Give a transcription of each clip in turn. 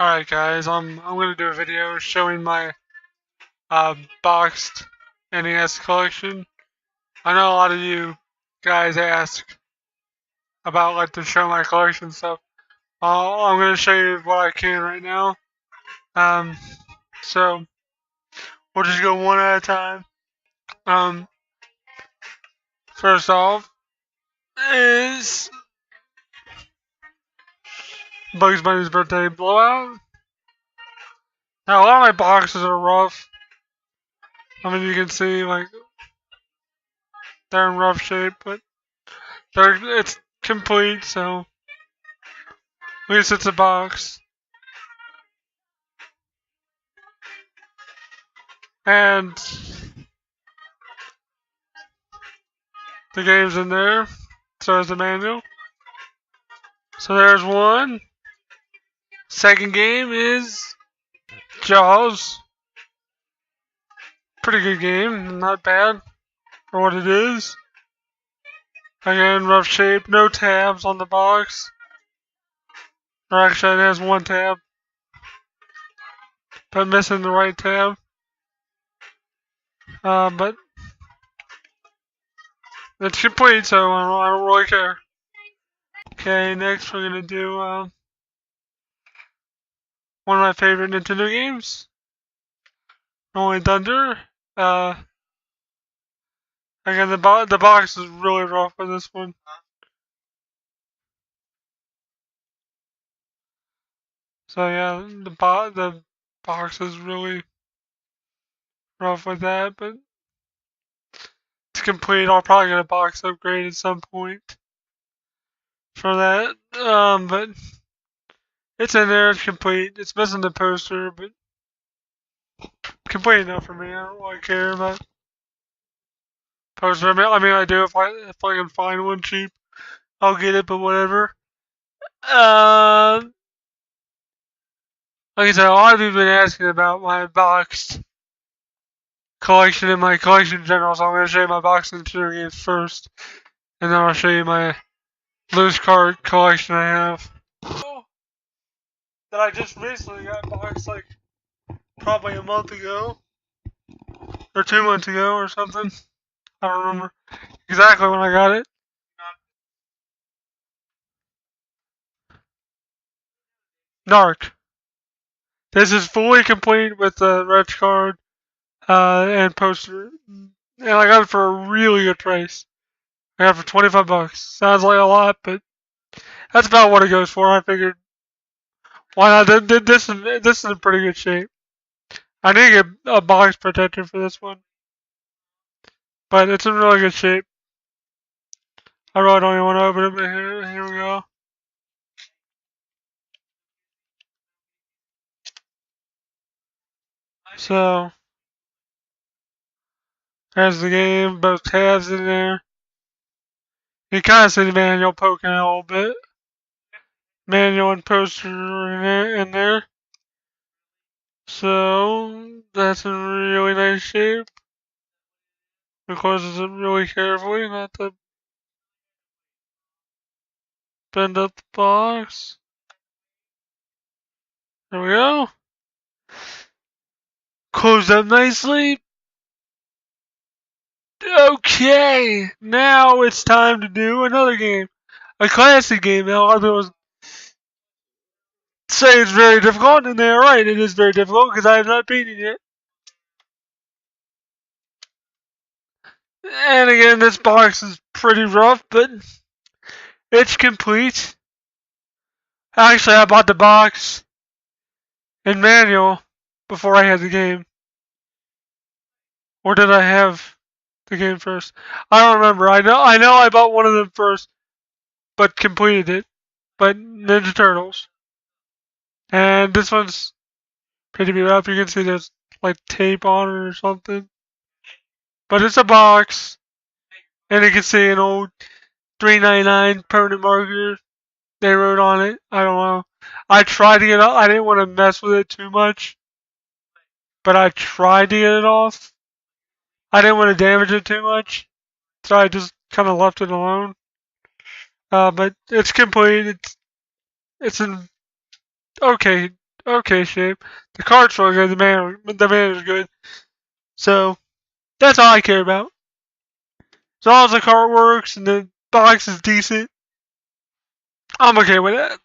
Alright guys, I'm gonna do a video showing my boxed NES collection. I know a lot of you guys ask about like to show my collection stuff. I'm gonna show you what I can right now. Um, so we'll just go one at a time. First off is Bugs Bunny's birthday blowout. Now a lot of my boxes are rough. I mean, you can see like they're in rough shape, but it's complete, so at least it's a box. And the game's in there, so is the manual. So there's one. Second game is Jaws. Pretty good game, not bad for what it is. Again, rough shape, no tabs on the box. Or actually, it has one tab, but missing the right tab. But it's complete, so I don't really care. Okay, next we're gonna do one of my favorite Nintendo games, Rolling Thunder. Again, the box is really rough for this one. So yeah, the box is really rough with that, but it's complete. I'll probably get a box upgrade at some point for that. But it's in there. It's complete. It's missing the poster, but complete enough for me. I don't really care about poster. I mean, I do if I can find one cheap, I'll get it. But whatever. Like I said, a lot of you have been asking about my boxed collection and my collection in general, so I'm going to show you my boxed Nintendo games first, and then I'll show you my loose card collection I have. That I just recently got boxed, like probably a month ago, or 2 months ago, or something. I don't remember exactly when I got it. Narc. This is fully complete with the red card and poster, and I got it for a really good price. I got it for $25. Sounds like a lot, but that's about what it goes for. I figured, why not? This is in pretty good shape. I need to get a box protector for this one, but it's in really good shape. I really don't even want to open it, but here we go. So there's the game, both tabs in there. You kind of see the manual poking out a little bit. Manual and poster in there. So that's in really nice shape. Of course, it's really carefully not to bend up the box. There we go. Closed up nicely. Okay, now it's time to do another game. A classic game. Now, a lot of people say it's very difficult, and they're right. It is very difficult because I have not beaten it. And again, this box is pretty rough, but it's complete. Actually, I bought the box and manual before I had the game. Or did I have the game first? I don't remember. I know I bought one of them first, but completed it. But Ninja Turtles. And this one's pretty rough. You can see there's like tape on it or something. But it's a box. And you can see an old $3.99 permanent marker they wrote on it. I don't know. I tried to get it off. I didn't want to mess with it too much. But I tried to get it off. I didn't want to damage it too much. So I just kind of left it alone. But it's complete. It's in okay okay shape. The cart's really good. The man is good. So that's all I care about. As long as the cart works and the box is decent, I'm okay with that.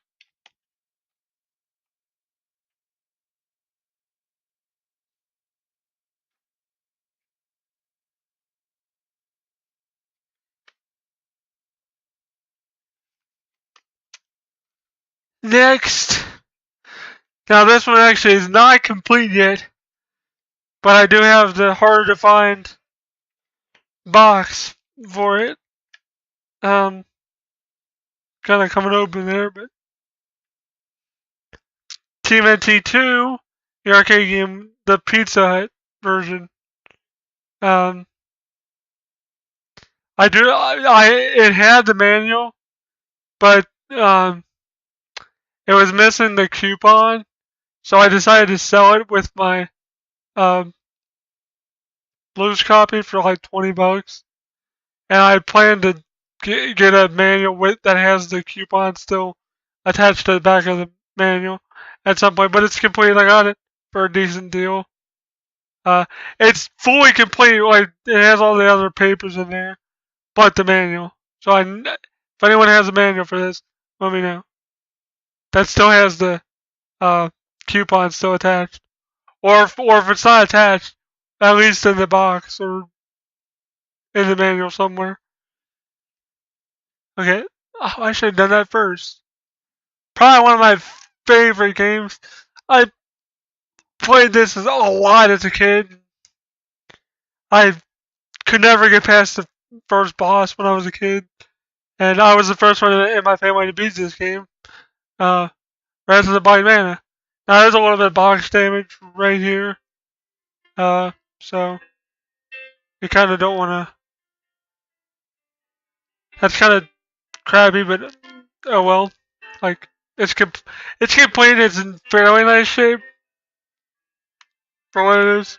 Next, now this one actually is not complete yet, but I do have the harder to find box for it. Kind of coming open there, but TMNT2, the arcade game, the Pizza Hut version. Um, it had the manual, but it was missing the coupon, so I decided to sell it with my um, loose copy for like $20, and I planned to get a manual that has the coupon still attached to the back of the manual at some point, but it's complete. I got it for a decent deal. It's fully complete. Like it has all the other papers in there, but the manual. So if anyone has a manual for this, let me know. That still has the uh, coupon still attached, or if it's not attached, at least in the box or in the manual somewhere. Okay, oh, I should have done that first. Probably one of my favorite games. I played this a lot as a kid. I could never get past the first boss when I was a kid, and I was the first one in my family to beat this game. Rise of the Body Mana. Now there's a little bit of box damage right here, so you kind of don't want to. That's kind of crappy, but oh well. Like it's complete. It's in fairly nice shape for what it is.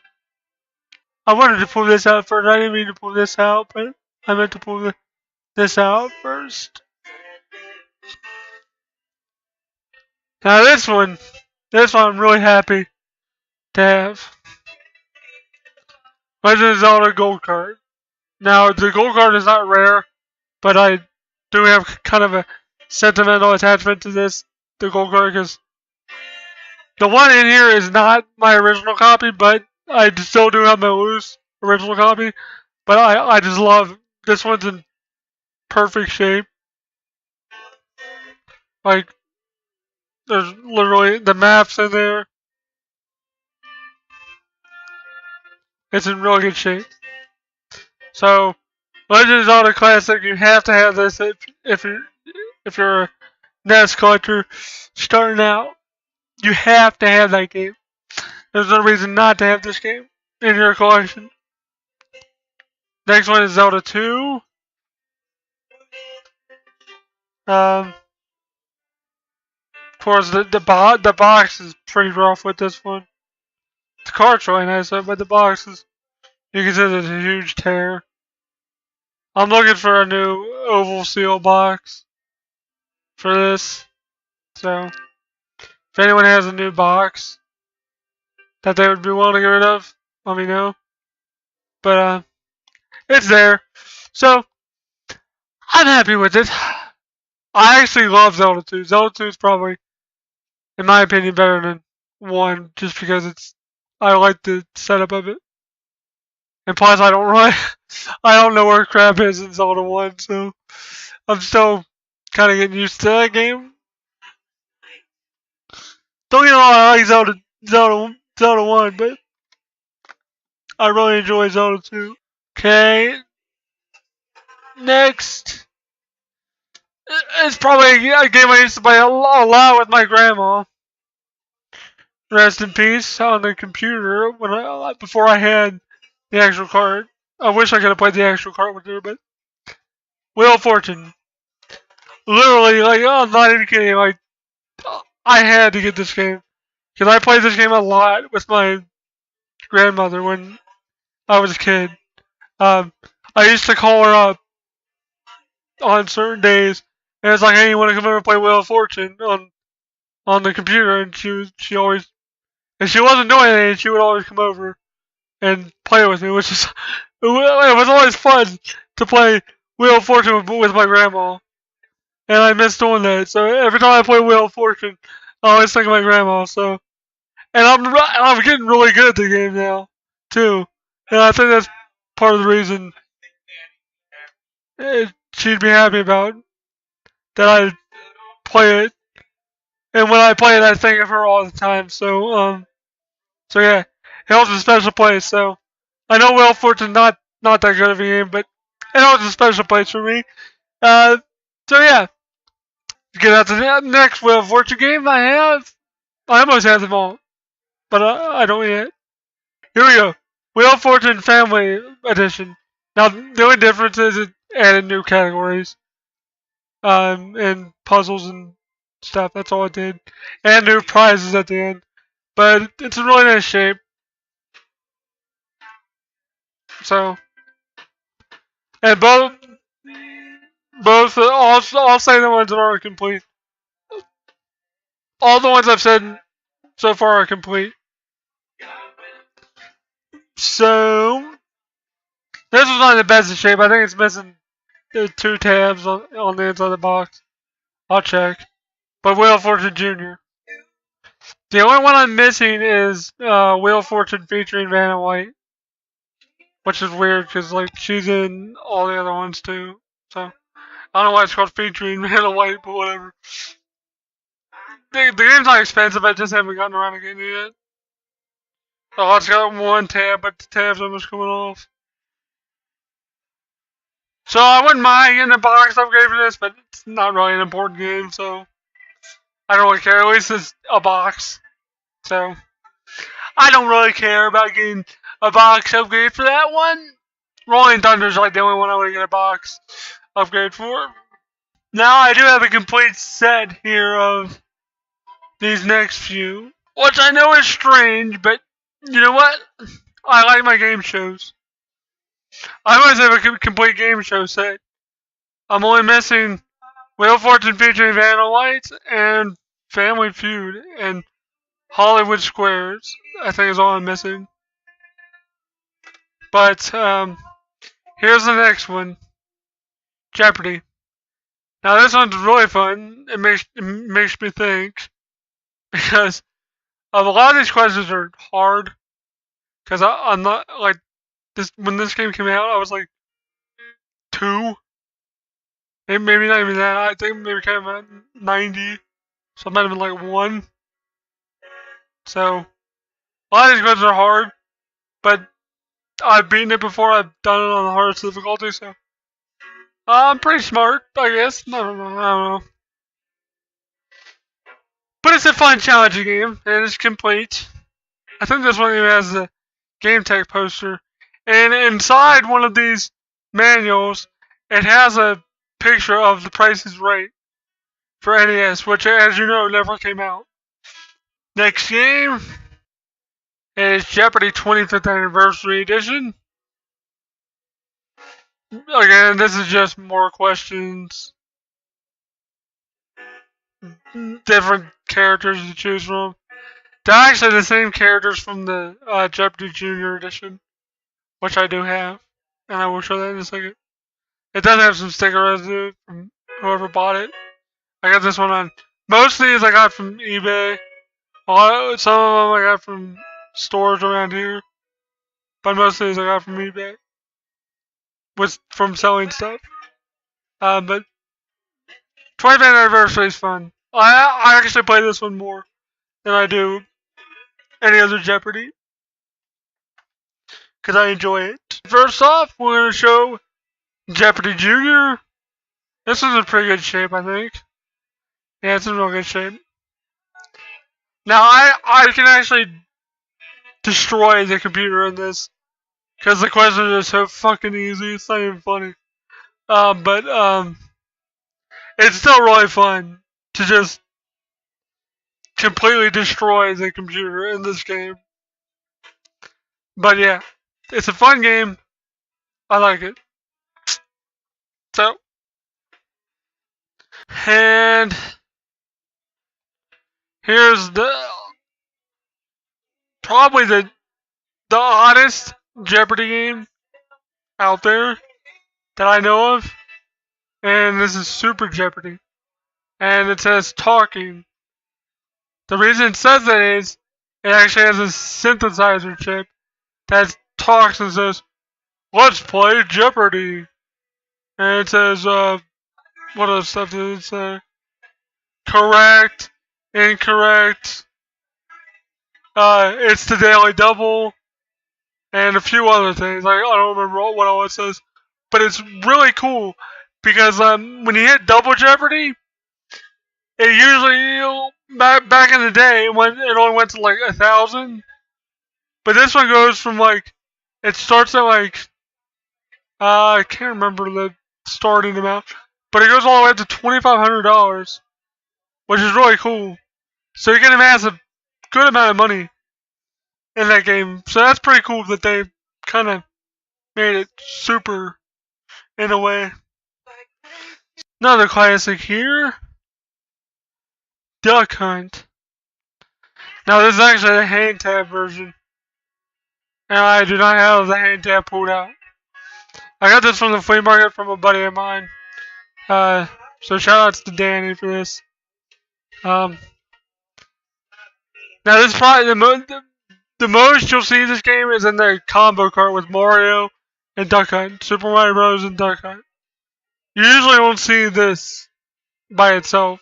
I wanted to pull this out first. I didn't mean to pull this out, but I meant to pull this out first. Now this one I'm really happy to have. Legend of Zelda Gold Card. Now the Gold Card is not rare, but I do have kind of a sentimental attachment to the Gold Card, because the one in here is not my original copy, but I still do have my loose original copy. But I just love this one's in perfect shape. Like there's literally the maps in there. It's in really good shape. So Legend of Zelda Classic, you have to have this if you're a NES collector starting out. You have to have that game. There's no reason not to have this game in your collection. Next one is Zelda 2. Of course, the box is pretty rough with this one. The cart's really nice, but the box is, you can see there's a huge tear. I'm looking for a new oval seal box for this. So, if anyone has a new box that they would be willing to get rid of, let me know. But it's there. So, I'm happy with it. I actually love Zelda 2. Zelda 2 is probably, in my opinion, better than 1, just because I like the setup of it. And plus, I don't know where crap is in Zelda 1, so I'm still kind of getting used to that game. Don't get me wrong, I like Zelda 1, but I really enjoy Zelda 2. Okay, next. It's probably a game I used to play a lot with my grandma. Rest in peace, on the computer before I had the actual card. I wish I could have played the actual card with her, but Wheel of Fortune. Literally, like, I'm not even kidding. Like, I had to get this game because I played this game a lot with my grandmother when I was a kid. Um, I used to call her up on certain days, and it's like, "Hey, you want to come over and play Wheel of Fortune on on the computer, and she always, if she wasn't doing anything, she would always come over and play with me, which is it was always fun to play Wheel of Fortune with my grandma, and I miss doing that. So every time I play Wheel of Fortune, I always think of my grandma. So, and I'm getting really good at the game now too, and I think that's part of the reason she'd be happy about that I play it. And when I play it, I think of her all the time. So yeah, it holds a special place. So I know Wheel of Fortune not that good of a game, but it holds a special place for me. Uh, so yeah, get out to the next Wheel of Fortune game I have. I almost have them all, but I don't yet. Here we go. Wheel of Fortune Family Edition. Now the only difference is it added new categories, and puzzles and stuff. That's all it did, and new prizes at the end. But it's in really nice shape. So, and both all say the ones that are complete. All the ones I've said so far are complete. So this is not in the best of shape. I think it's missing the 2 tabs on the inside of the box. I'll check. But Wheel of Fortune Jr. The only one I'm missing is Wheel of Fortune featuring Vanna White, which is weird because like she's in all the other ones too. So I don't know why it's called featuring Vanna White, but whatever. The game's not expensive. I just haven't gotten around to getting it yet. Oh, it's got 1 tab, but the tab's almost coming off. So I wouldn't mind getting a box upgrade for this, but it's not really an important game, so I don't really care. At least it's a box. So I don't really care about getting a box upgrade for that one. Rolling Thunder's like the only one I want to get a box upgrade for. Now I do have a complete set here of these next few, which I know is strange, but you know what? I like my game shows. I always have a complete game show set. I'm only missing Wheel of Fortune featuring Vanna White and Family Feud and Hollywood Squares. I think is all I'm missing. But here's the next one, Jeopardy. Now this one's really fun. It makes me think because a lot of these questions are hard. Because I'm not like this when this game came out. I was like 2. Maybe not even that. I think maybe came out 90. So I might have been like 1. So a lot of these questions are hard, but I've beaten it before. I've done it on the hardest difficulty, so I'm pretty smart, I guess. I don't know. But it's a fun, challenging game, and it's complete. I think this one even has the game tech poster, and inside one of these manuals, it has a picture of The Price is Right for NES, which, as you know, never came out. Next game is Jeopardy 25th Anniversary Edition. Again, this is just more questions. Different characters to choose from. They're actually the same characters from the Jeopardy Jr. edition, which I do have, and I will show that in a second. It does have some sticker residue from whoever bought it. I got this one on. Most of these I got from eBay. Some of them I got from stores around here, but most of these I got from eBay, from selling stuff. But 25th anniversary is fun. I actually play this one more than I do any other Jeopardy because I enjoy it. First off, we're going to show Jeopardy Jr. This is in pretty good shape, I think. Yeah, it's in real good shape. Now, I can actually destroy the computer in this because the questions are so fucking easy. It's not even funny. But it's still really fun to just completely destroy the computer in this game. But yeah, it's a fun game. I like it. So, and Here's probably the oddest Jeopardy game out there that I know of, and this is Super Jeopardy, and it says talking. The reason it says that is it actually has a synthesizer chip that talks and says, "Let's play Jeopardy," and it says, what other stuff does it say? Correct, incorrect. It's the Daily Double, and a few other things. Like, I don't remember what all it says, but it's really cool because when you hit Double Jeopardy, it usually back in the day when it only went to like 1,000, but this one goes from like it starts at like I can't remember the starting amount, but it goes all the way up to $2,500, which is really cool. So you can amass a good amount of money in that game. So that's pretty cool that they kind of made it super in a way. Another classic here, Duck Hunt. Now this is actually a hand tab version, and I do not have the hand tab pulled out. I got this from the flea market from a buddy of mine. So shout outs to Danny for this. Now this is probably the most you'll see this game is in the combo cart with Mario and Duck Hunt, Super Mario Bros. And Duck Hunt. You usually won't see this by itself.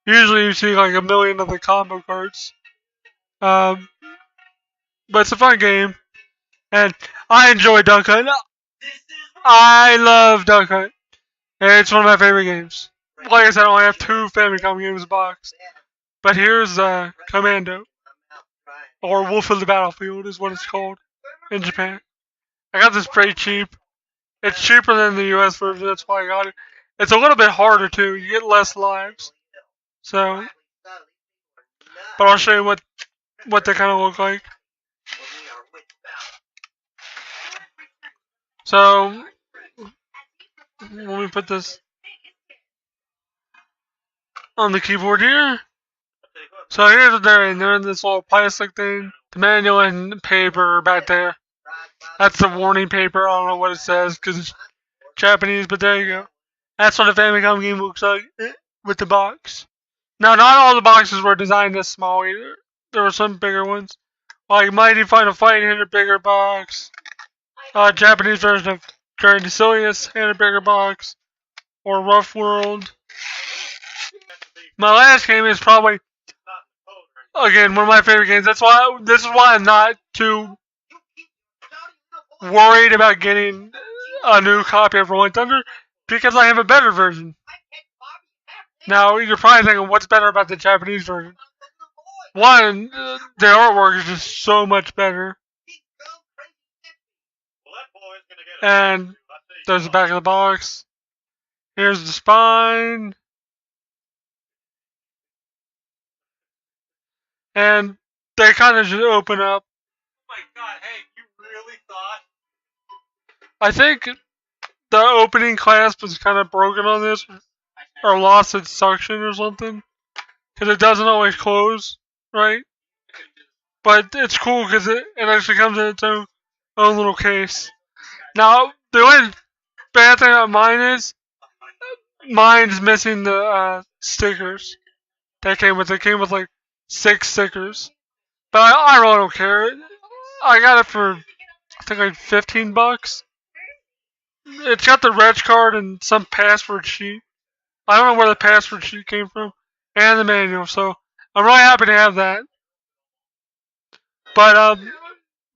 Usually you see like a million of the combo carts. But it's a fun game, and I enjoy Duck Hunt. I love Duck Hunt. It's one of my favorite games. Like I said, I only have 2 Famicom games boxed. But here's Commando. Or Wolf of the Battlefield is what it's called in Japan. I got this pretty cheap. It's cheaper than the US version, that's why I got it. It's a little bit harder too. You get less lives. So, but I'll show you what they kind of look like. So, let me put this on the keyboard here. So here's what they're in. They're in this little plastic thing. The manual and paper back there. That's the warning paper. I don't know what it says because it's Japanese, but there you go. That's what a Famicom game looks like with the box. Now, not all the boxes were designed this small either. There were some bigger ones. Like Mighty Final Fight had a bigger box. Japanese version of Grand Silius had a bigger box. Or Rough World. My last game is probably, again, one of my favorite games. This is why I'm not too worried about getting a new copy of Rolling Thunder, because I have a better version. Now, you're probably thinking, what's better about the Japanese version? One, the artwork is just so much better. And there's the back of the box. Here's the spine. And they kind of just open up. Oh my god, hey, you really thought? I think the opening clasp was kind of broken on this, or lost its suction or something, because it doesn't always close, right? But it's cool because it actually comes in its own little case. Now, the only bad thing about mine's missing the stickers that came with it. It came with like 6 stickers. But I really don't care. I got it for, I think, like $15. It's got the reg card and some password sheet. I don't know where the password sheet came from. And the manual, so I'm really happy to have that. But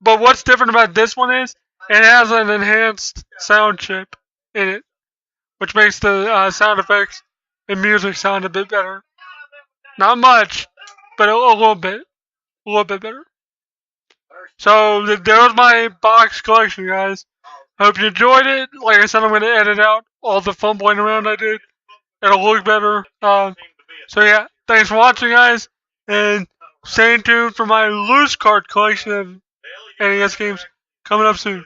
what's different about this one is it has an enhanced sound chip in it, which makes the sound effects and music sound a bit better. Not much, but a little bit better. So there was my box collection, guys. Hope you enjoyed it. Like I said, I'm going to edit out all the fumbling around I did. It'll look better. So yeah, thanks for watching, guys, and stay tuned for my loose card collection of NES games coming up soon.